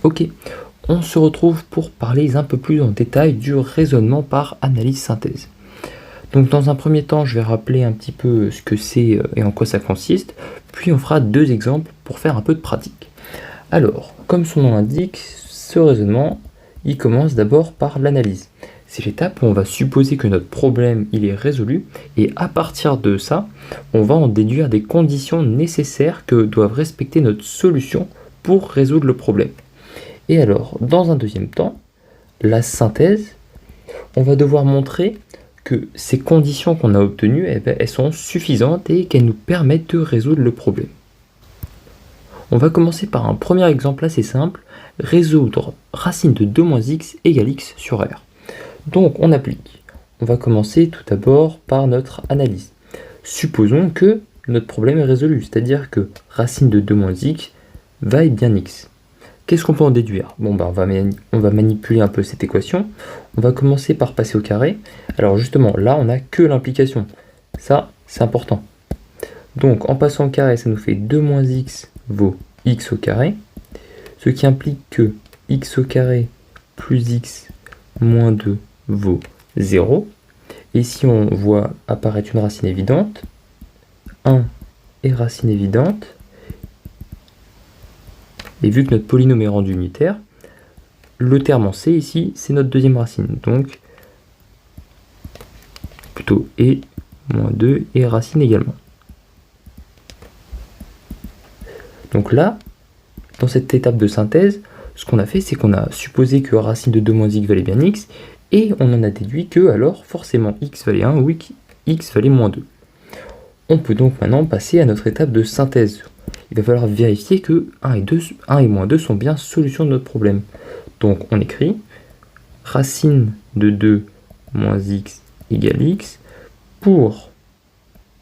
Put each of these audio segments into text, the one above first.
Ok, on se retrouve pour parler un peu plus en détail du raisonnement par analyse-synthèse. Donc dans un premier temps, je vais rappeler un petit peu ce que c'est et en quoi ça consiste, puis on fera 2 exemples pour faire un peu de pratique. Alors, comme son nom l'indique, ce raisonnement, il commence d'abord par l'analyse. C'est l'étape où on va supposer que notre problème il est résolu, et à partir de ça, on va en déduire des conditions nécessaires que doivent respecter notre solution pour résoudre le problème. Et alors, dans un deuxième temps, la synthèse, on va devoir montrer que ces conditions qu'on a obtenues, elles sont suffisantes et qu'elles nous permettent de résoudre le problème. On va commencer par un premier exemple assez simple, résoudre racine de 2 moins x égale x sur r. Donc on applique. On va commencer tout d'abord par notre analyse. Supposons que notre problème est résolu, c'est-à-dire que racine de 2 moins x va et bien x. Qu'est-ce qu'on peut en déduire? Bon, on va manipuler un peu cette équation. On va commencer par passer au carré. Alors justement, là, on n'a que l'implication. Ça, c'est important. Donc, en passant au carré, ça nous fait 2 moins x vaut x au carré. Ce qui implique que x au carré plus x moins 2 vaut 0. Et si on voit apparaître une racine évidente, 1 est racine évidente. Et vu que notre polynôme est rendu unitaire, le terme en C ici, c'est notre deuxième racine. Donc, plutôt et moins 2 et racine également. Donc là, dans cette étape de synthèse, ce qu'on a fait, c'est qu'on a supposé que racine de 2 moins x valait bien x, et on en a déduit que, alors, forcément, x valait 1 ou x valait moins 2. On peut donc maintenant passer à notre étape de synthèse. Il va falloir vérifier que 1 et moins 2 sont bien solution de notre problème. Donc on écrit racine de 2 moins x égale x. Pour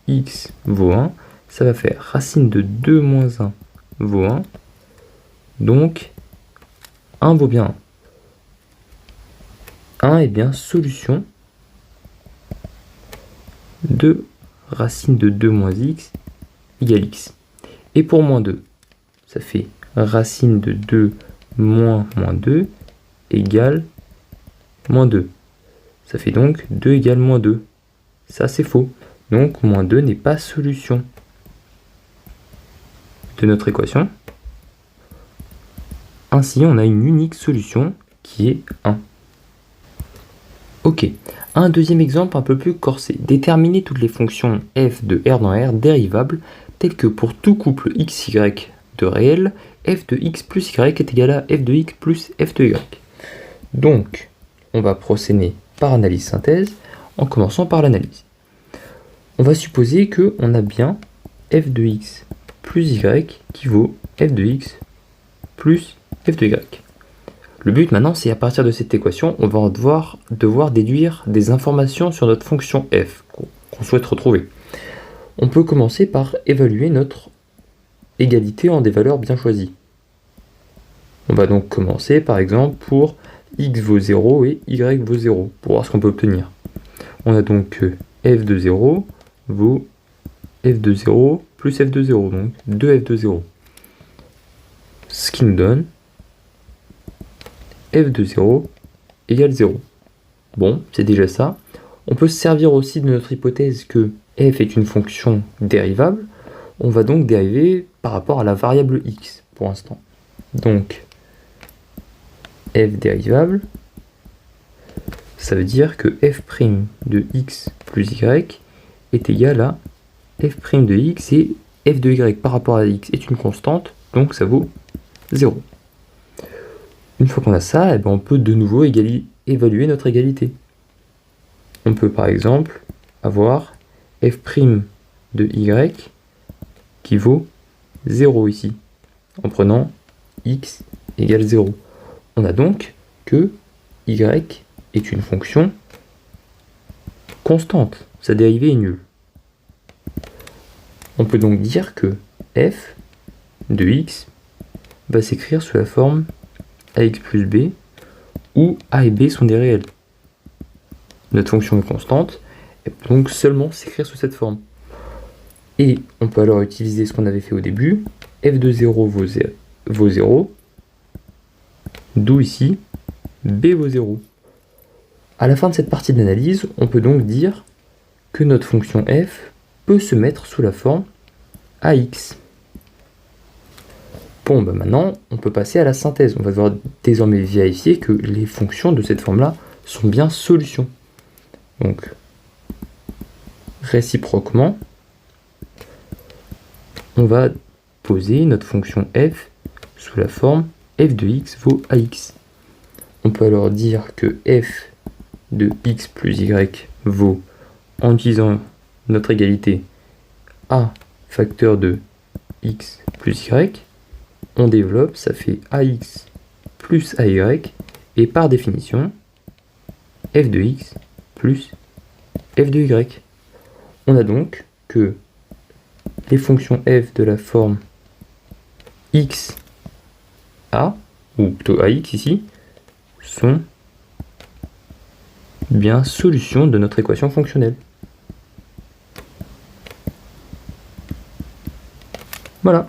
x vaut 1, ça va faire racine de 2 moins 1 vaut 1. Donc 1 vaut bien 1. 1 est bien solution de racine de 2 moins x égale x. Et pour moins 2, ça fait racine de 2 moins 2 égale moins 2. Ça fait donc 2 égale moins 2. Ça, c'est faux. Donc, moins 2 n'est pas solution de notre équation. Ainsi, on a une unique solution qui est 1. Ok. Un deuxième exemple un peu plus corsé. Déterminer toutes les fonctions f de R dans R dérivables telles que pour tout couple xy de réel, f de x plus y est égal à f de x plus f de y. Donc, on va procéder par analyse-synthèse en commençant par l'analyse. On va supposer qu'on a bien f de x plus y qui vaut f de x plus f de y. Le but maintenant, c'est à partir de cette équation, on va devoir déduire des informations sur notre fonction f qu'on souhaite retrouver. On peut commencer par évaluer notre égalité en des valeurs bien choisies. On va donc commencer par exemple pour x vaut 0 et y vaut 0 pour voir ce qu'on peut obtenir. On a donc que f de 0 vaut f de 0 plus f de 0, donc 2f de 0. Ce qui nous donne f de 0 égale 0. Bon, c'est déjà ça. On peut se servir aussi de notre hypothèse que f est une fonction dérivable. On va donc dériver par rapport à la variable x pour l'instant. Donc, f dérivable, ça veut dire que f' de x plus y est égal à f' de x et f de y par rapport à x est une constante, donc ça vaut 0. Une fois qu'on a ça, on peut de nouveau évaluer notre égalité. On peut par exemple avoir f' de y qui vaut 0 ici, en prenant x égale 0. On a donc que y est une fonction constante, sa dérivée est nulle. On peut donc dire que f de x va s'écrire sous la forme ax plus b, où a et b sont des réels. Notre fonction est constante, elle peut donc seulement s'écrire sous cette forme. Et on peut alors utiliser ce qu'on avait fait au début, f de 0 vaut 0, d'où ici b vaut 0. À la fin de cette partie d'analyse, on peut donc dire que notre fonction f peut se mettre sous la forme ax. Bon, maintenant, on peut passer à la synthèse. On va devoir désormais vérifier que les fonctions de cette forme-là sont bien solutions. Donc, réciproquement, on va poser notre fonction f sous la forme f de x vaut ax. On peut alors dire que f de x plus y vaut, en utilisant notre égalité a facteur de x plus y, on développe, ça fait ax plus ay, et par définition, f de x plus f de y. On a donc que les fonctions f de la forme x a, ou plutôt ax ici, sont bien solutions de notre équation fonctionnelle. Voilà.